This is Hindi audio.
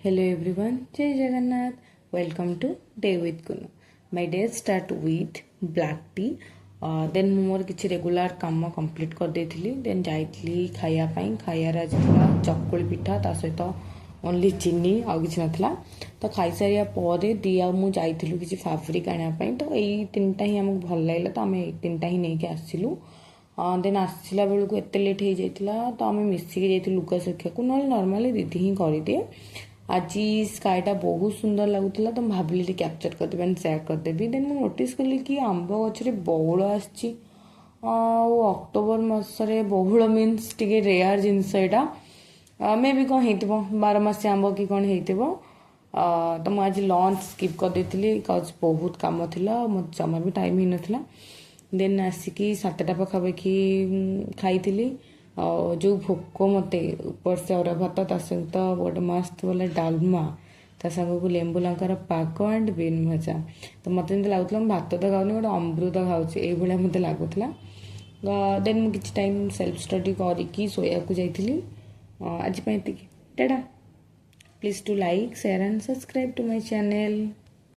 Hello everyone, Jai Jagannath. Welcome to Day with Kunu. My day start with black tea. Then मोर किसी रेगुलर काम कंप्लीट कर देथिली. Then जाइतली खाया पाई खाया राजला चकुली पिठा ता सहित ओनली चीनी आउ किसी नथला. तो खाई सारिया परे दिया मु जाइथिलु किसी फैब्रिक आनिया पाई. तो एई तीनटा ही हमको भल लागला. तो आमे तीनटा ही नेके आसिलु. देन आसला बेलू एत लेट हो जाता. तो आम मिसिकी जाइए लुगा शिखा ना नर्माली दीदी ही करदिए. आज स्काईटा बहुत सुंदर लगुला. तो भाविली कैप्चर करदेवी एंड सेयार करदेवी. देन मुझे नोटिस कली कि आंब गचरे बौल आसी. अक्टोबर मसरे बहुल मीन्स टे रेयर जिनस यहाँ मे भी कौन हो 12 मासी आंब कि कौन हो. तो मुझे आज लंच स्किप कर देती बिकज बहुत कम थिला मत जमा भी टाइम ही नाला. देन आसिकी 7टा पाखापाखि खाई जो भोक मत ऊपर से अरा भात ता सहित गोटे मस्त वाला डालमा ता सांग को लेंबू लंकार पाग एंड बीन भजा. तो मत लगुला भात तो खाऊनी गोटे अमृत खाऊे मत लगुला. देन मुझे किसी टाइम सेल्फ स्टडी करके शोया को जाइली. आज tata. Please to like share and subscribe to my channel.